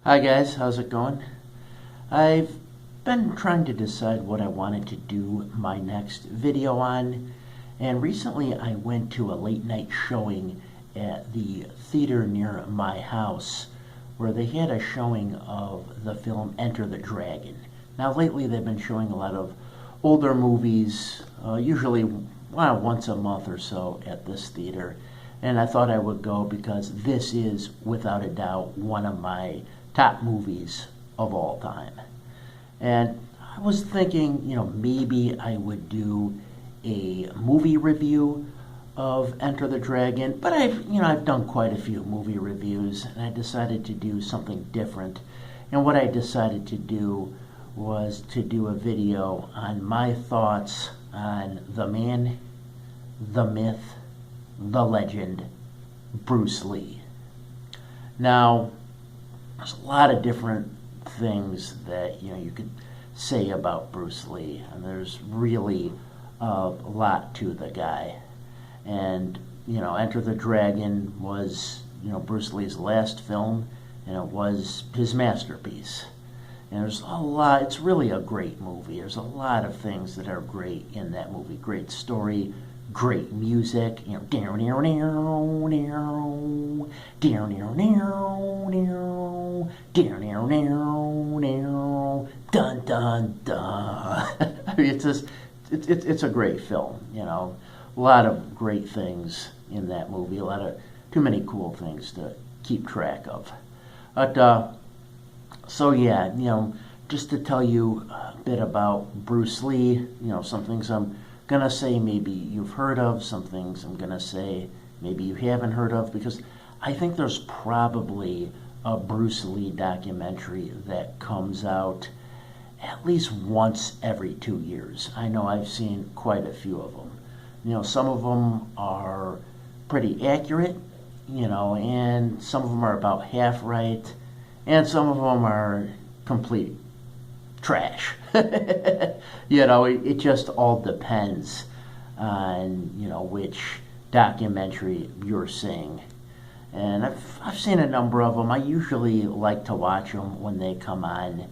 Hi guys, how's it going? I've been trying to decide what I wanted to do my next video on, and recently I went to a late night showing at the theater near my house where they had a showing of the film Enter the Dragon. Now lately they've been showing a lot of older movies, usually once a month or so at this theater, and I thought I would go because this is without a doubt one of my top movies of all time. And I was thinking, maybe I would do a movie review of Enter the Dragon, but I've done quite a few movie reviews, and I decided to do something different. And what I decided to do was to do a video on my thoughts on the man, the myth, the legend, Bruce Lee. Now, there's a lot of different things that you could say about Bruce Lee, and there's really a lot to the guy. And Enter the Dragon was Bruce Lee's last film, and it was his masterpiece. And there's a lot. It's really a great movie. There's a lot of things that are great in that movie. Great story, great music. Dun dun dun. I mean, it's a great film. A lot of great things in that movie. A lot of too many cool things to keep track of. But so yeah, just to tell you a bit about Bruce Lee. Some things I'm gonna say maybe you've heard of, some things I'm gonna say maybe you haven't heard of, because I think there's probably a Bruce Lee documentary that comes out at least once every 2 years. I know I've seen quite a few of them. Some of them are pretty accurate, and some of them are about half right, and some of them are complete trash. It just all depends on which documentary you're seeing. And I've seen a number of them. I usually like to watch them when they come on.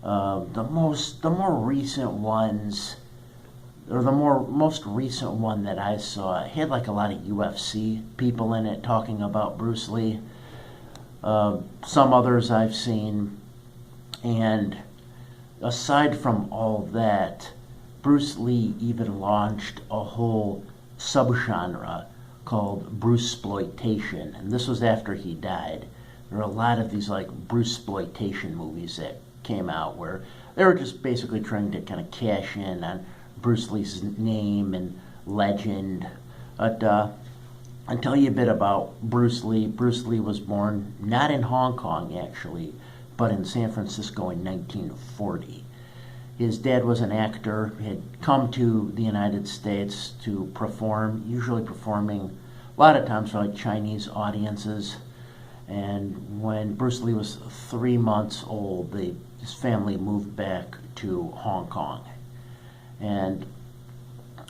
The more recent ones, or the most recent one that I saw, it had like a lot of UFC people in it talking about Bruce Lee. Some others I've seen, and aside from all that, Bruce Lee even launched a whole subgenre called Bruceploitation, and this was after he died. There are a lot of these like Bruceploitation movies that came out where they were just basically trying to kind of cash in on Bruce Lee's name and legend. But I'll tell you a bit about Bruce Lee. Bruce Lee was born not in Hong Kong actually, but in San Francisco in 1940. His dad was an actor, had come to the United States to perform, usually performing a lot of times for like Chinese audiences. And when Bruce Lee was 3 months old, his family moved back to Hong Kong. And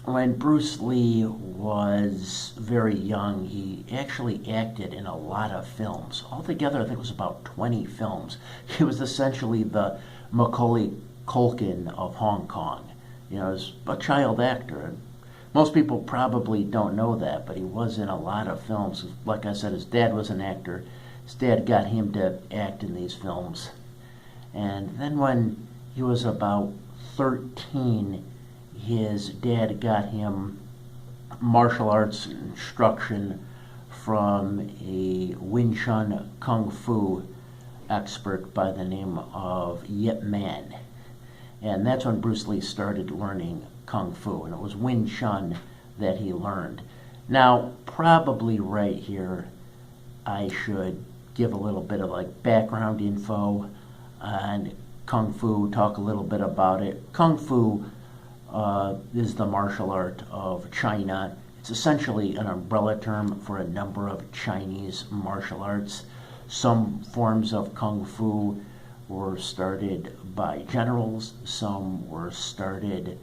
when Bruce Lee was very young, he actually acted in a lot of films. Altogether, I think it was about 20 films. He was essentially the Macaulay Culkin of Hong Kong. He was a child actor. Most people probably don't know that, but he was in a lot of films. Like I said, his dad was an actor. His dad got him to act in these films. And then when he was about 13, his dad got him martial arts instruction from a Wing Chun Kung Fu expert by the name of Yip Man. And that's when Bruce Lee started learning Kung Fu, and it was Wing Chun that he learned. Now, probably right here, I should give a little bit of like background info on Kung Fu, talk a little bit about it. Kung Fu is the martial art of China. It's essentially an umbrella term for a number of Chinese martial arts. Some forms of Kung Fu were started by generals, some were started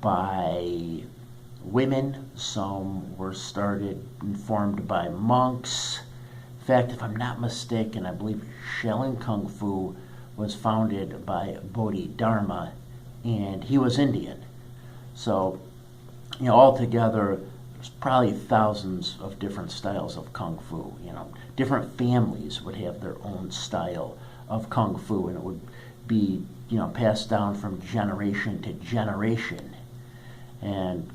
by women, some were started and formed by monks, In fact, if I'm not mistaken, I believe Shaolin Kung Fu was founded by Bodhidharma, and he was Indian. So, altogether, there's probably thousands of different styles of Kung Fu. Different families would have their own style of Kung Fu, and it would be, passed down from generation to generation, and,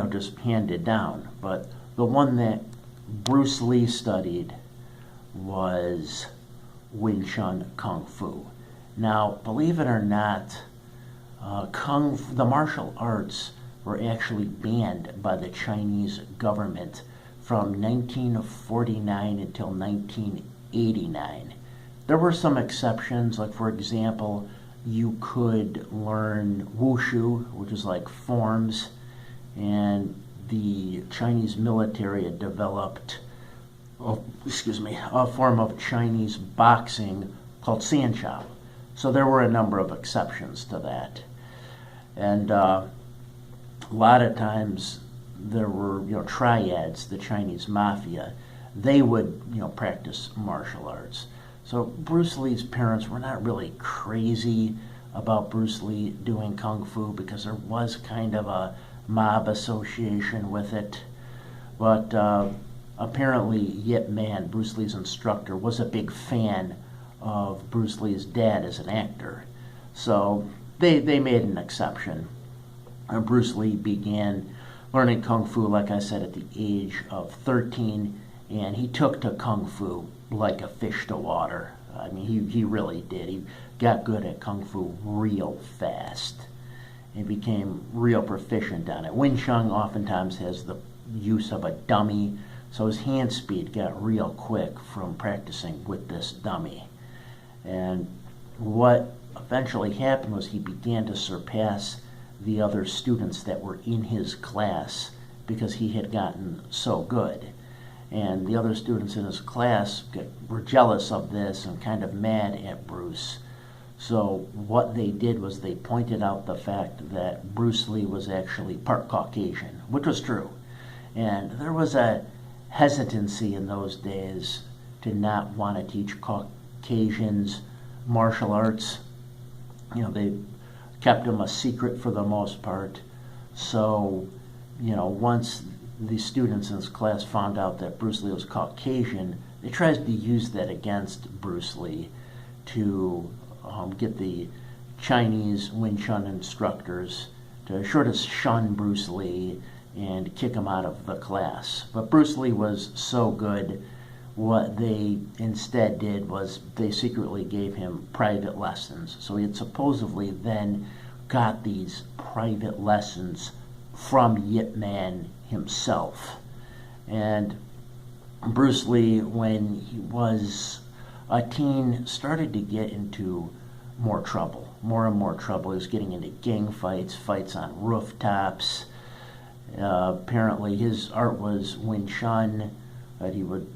just handed down. But the one that Bruce Lee studied was Wing Chun Kung Fu. Now, believe it or not, the martial arts were actually banned by the Chinese government from 1949 until 1989. There were some exceptions, like for example, you could learn wushu, which is like forms, and the Chinese military had developed a form of Chinese boxing called Sanchao. So there were a number of exceptions to that. And a lot of times there were, triads, the Chinese mafia. They would, practice martial arts. So Bruce Lee's parents were not really crazy about Bruce Lee doing Kung Fu because there was kind of a mob association with it. But apparently Yip Man, Bruce Lee's instructor, was a big fan of Bruce Lee's dad as an actor. So they made an exception. And Bruce Lee began learning Kung Fu, like I said, at the age of 13, and he took to Kung Fu like a fish to water. I mean, he really did. He got good at Kung Fu real fast. He became real proficient on it. Wing Chun oftentimes has the use of a dummy, so his hand speed got real quick from practicing with this dummy. And what eventually happened was he began to surpass the other students that were in his class because he had gotten so good. And the other students in his class were jealous of this and kind of mad at Bruce. So what they did was they pointed out the fact that Bruce Lee was actually part Caucasian, which was true. And there was a hesitancy in those days to not want to teach Caucasians martial arts. They kept them a secret for the most part. So, once the students in this class found out that Bruce Lee was Caucasian, they tried to use that against Bruce Lee to get the Chinese Wing Chun instructors to sort of shun Bruce Lee and kick him out of the class. But Bruce Lee was so good, what they instead did was they secretly gave him private lessons. So he had supposedly then got these private lessons from Yip Man himself. And Bruce Lee, when he was a teen, started to get into more and more trouble. He was getting into gang fights, fights on rooftops. Apparently his art was Wing Chun, but he would,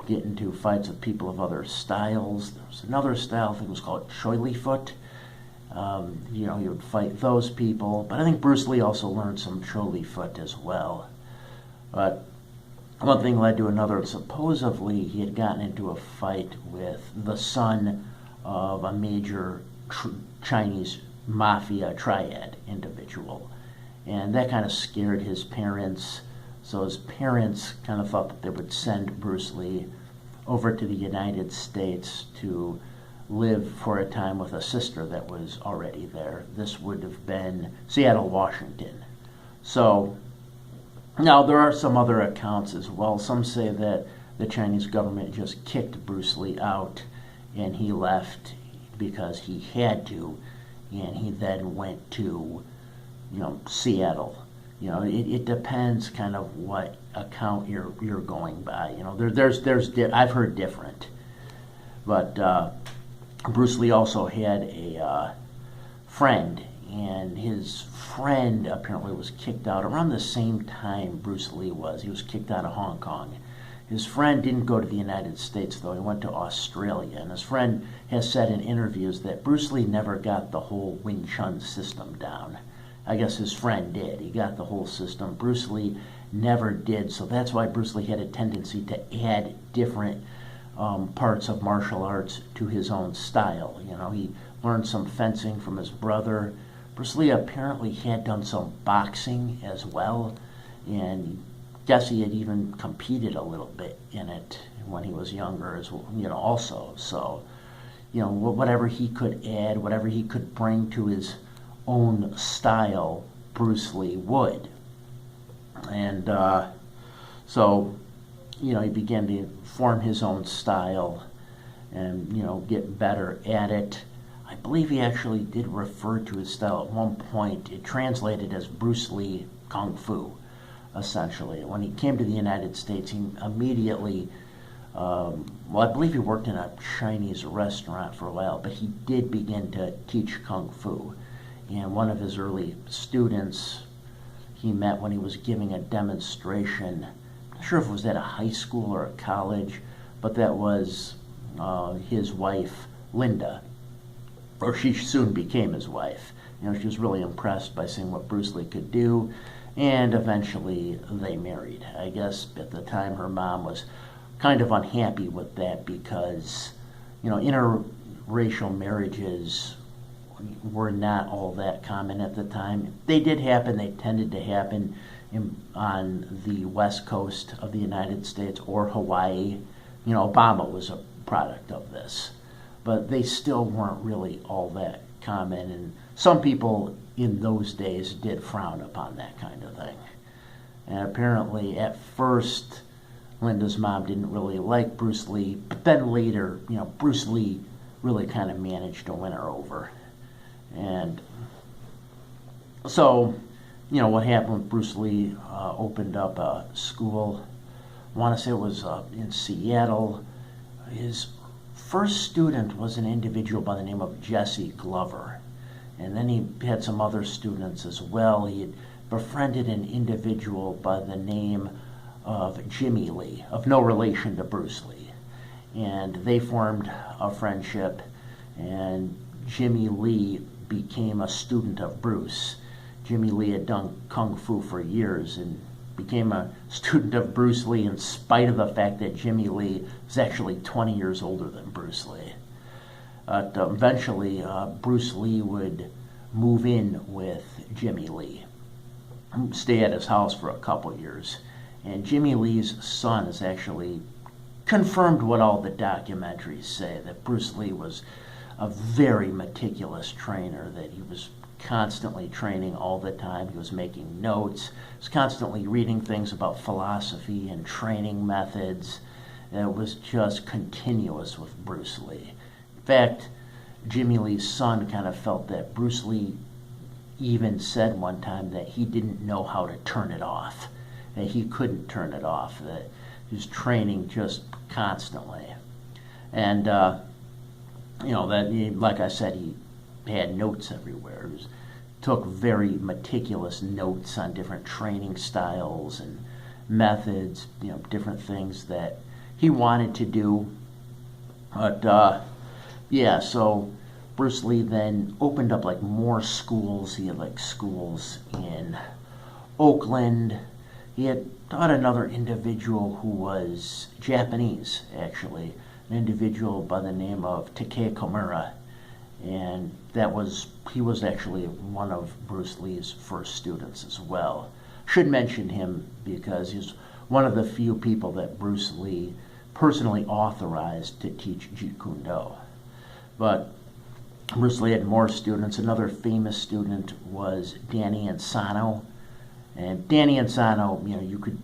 get into fights with people of other styles. There was another style, I think it was called Choi Li Foot. He would fight those people. But I think Bruce Lee also learned some Choi Li Foot as well. But one thing led to another. Supposedly he had gotten into a fight with the son of a major Chinese mafia triad individual. And that kind of scared his parents. So his parents kind of thought that they would send Bruce Lee over to the United States to live for a time with a sister that was already there. This would have been Seattle, Washington. So now there are some other accounts as well. Some say that the Chinese government just kicked Bruce Lee out and he left because he had to, and he then went to, Seattle. It depends kind of what account you're going by. I've heard different, but Bruce Lee also had a friend, and his friend apparently was kicked out around the same time Bruce Lee was. He was kicked out of Hong Kong. His friend didn't go to the United States, though. He went to Australia, and his friend has said in interviews that Bruce Lee never got the whole Wing Chun system down. I guess his friend did. He got the whole system. Bruce Lee never did. So that's why Bruce Lee had a tendency to add different parts of martial arts to his own style. You know, he learned some fencing from his brother. Bruce Lee apparently had done some boxing as well, and I guess he had even competed a little bit in it when he was younger as well, you know, also. So, you know, whatever he could add, whatever he could bring to his own style, Bruce Lee would. And so, you know, he began to form his own style and, you know, get better at it. I believe he actually did refer to his style at one point. It translated as Bruce Lee Kung Fu, essentially. When he came to the United States, he immediately, well, I believe he worked in a Chinese restaurant for a while, but he did begin to teach Kung Fu. And one of his early students he met when he was giving a demonstration, I'm not sure if it was at a high school or a college, but that was his wife, Linda, or she soon became his wife. You know, she was really impressed by seeing what Bruce Lee could do, and eventually they married. I guess at the time her mom was kind of unhappy with that because, you know, interracial marriages were not all that common at the time. They did happen. They tended to happen on the west coast of the United States or Hawaii. You know, Obama was a product of this, but they still weren't really all that common, and some people in those days did frown upon that kind of thing. And apparently at first Linda's mom didn't really like Bruce Lee, but then later, you know, Bruce Lee really kind of managed to win her over. And so, you know, what happened with Bruce Lee, opened up a school, I want to say it was in Seattle. His first student was an individual by the name of Jesse Glover. And then he had some other students as well. He had befriended an individual by the name of Jimmy Lee, of no relation to Bruce Lee. And they formed a friendship, and Jimmy Lee became a student of Bruce. Jimmy Lee had done Kung Fu for years and became a student of Bruce Lee in spite of the fact that Jimmy Lee was actually 20 years older than Bruce Lee. Eventually, Bruce Lee would move in with Jimmy Lee, stay at his house for a couple years. And Jimmy Lee's son has actually confirmed what all the documentaries say, that Bruce Lee was a very meticulous trainer, that he was constantly training all the time. He was making notes. He was constantly reading things about philosophy and training methods. And it was just continuous with Bruce Lee. In fact, Jimmy Lee's son kind of felt that Bruce Lee even said one time that he didn't know how to turn it off, that he couldn't turn it off, that he was training just constantly. And you know, that he, like I said, he had notes everywhere. He took very meticulous notes on different training styles and methods, you know, different things that he wanted to do. But yeah, so Bruce Lee then opened up like more schools. He had like schools in Oakland. He had taught another individual who was Japanese, actually, an individual by the name of Takei Komura, and he was actually one of Bruce Lee's first students as well. Should mention him because he's one of the few people that Bruce Lee personally authorized to teach Jeet Kune Do. But Bruce Lee had more students. Another famous student was Danny Insano, and Danny Insano, you know, you could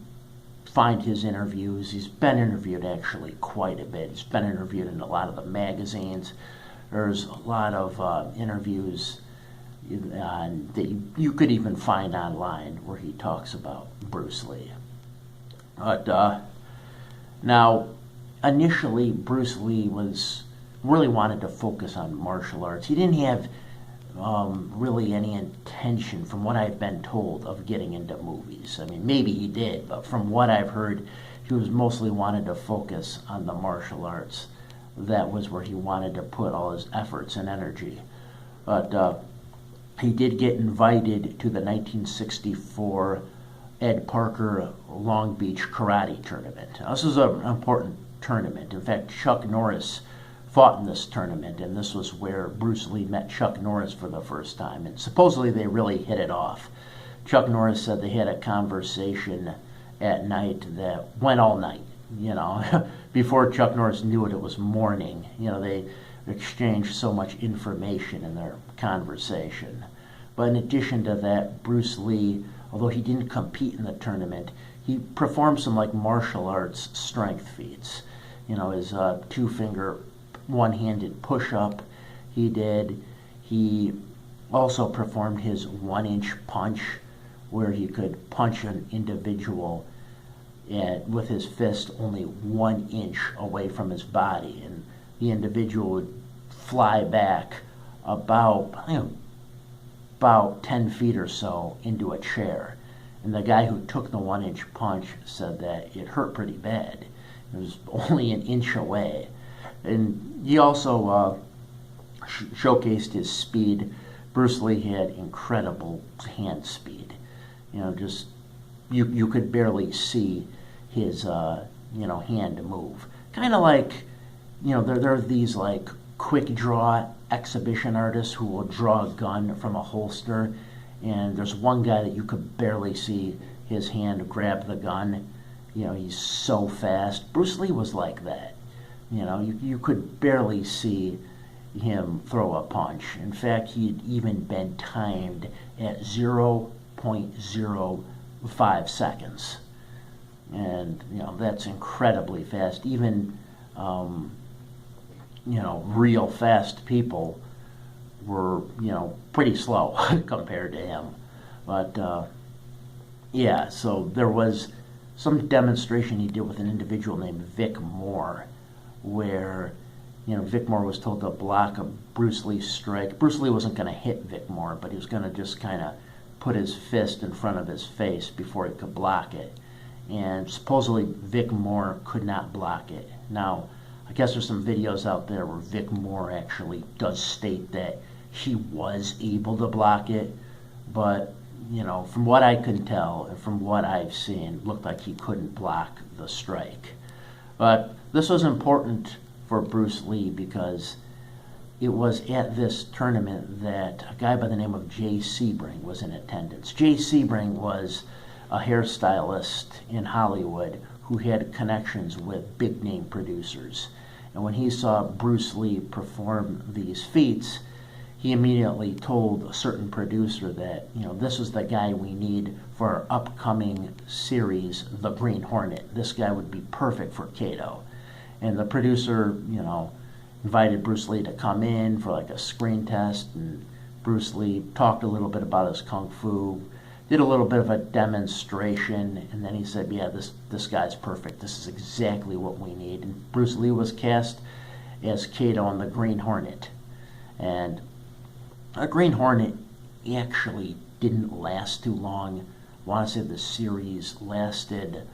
find his interviews. He's been interviewed actually quite a bit. He's been interviewed in a lot of the magazines. There's a lot of interviews that you could even find online where he talks about Bruce Lee. But now, initially, Bruce Lee really wanted to focus on martial arts. He didn't have really any intention, from what I've been told, of getting into movies. I mean, maybe he did, but from what I've heard, he was mostly wanted to focus on the martial arts. That was where he wanted to put all his efforts and energy. But he did get invited to the 1964 Ed Parker Long Beach Karate Tournament. Now, this was an important tournament. In fact, Chuck Norris fought in this tournament, and this was where Bruce Lee met Chuck Norris for the first time, and supposedly they really hit it off. Chuck Norris said they had a conversation at night that went all night. Before Chuck Norris knew it, it was morning. They exchanged so much information in their conversation. But in addition to that, Bruce Lee, although he didn't compete in the tournament, he performed some martial arts strength feats. His two-finger, one-handed push-up he did. He also performed his one-inch punch, where he could punch an individual with his fist only 1 inch away from his body, and the individual would fly back about 10 feet or so into a chair. And the guy who took the 1 inch punch said that it hurt pretty bad. It was only 1 inch away. And he also showcased his speed. Bruce Lee had incredible hand speed. Just you could barely see his hand move. Kind of like, there are these quick draw exhibition artists who will draw a gun from a holster, and there's one guy that you could barely see his hand grab the gun. He's so fast. Bruce Lee was like that. You could barely see him throw a punch. In fact, he'd even been timed at 0.05 seconds. And, that's incredibly fast. Even, real fast people were, pretty slow compared to him. But, so there was some demonstration he did with an individual named Vic Moore, where, Vic Moore was told to block a Bruce Lee strike. Bruce Lee wasn't going to hit Vic Moore, but he was going to just kind of put his fist in front of his face before he could block it. And supposedly Vic Moore could not block it. Now, I guess there's some videos out there where Vic Moore actually does state that he was able to block it, but from what I can tell and from what I've seen, it looked like he couldn't block the strike. But this was important for Bruce Lee because it was at this tournament that a guy by the name of Jay Sebring was in attendance. Jay Sebring was a hairstylist in Hollywood who had connections with big name producers. And when he saw Bruce Lee perform these feats, he immediately told a certain producer that, this was the guy we need for our upcoming series, The Green Hornet. This guy would be perfect for Kato. And the producer, invited Bruce Lee to come in for a screen test, and Bruce Lee talked a little bit about his kung fu, did a little bit of a demonstration, and then he said, this guy's perfect. This is exactly what we need. And Bruce Lee was cast as Kato on the Green Hornet. And a Green Hornet actually didn't last too long. I want to say the series lasted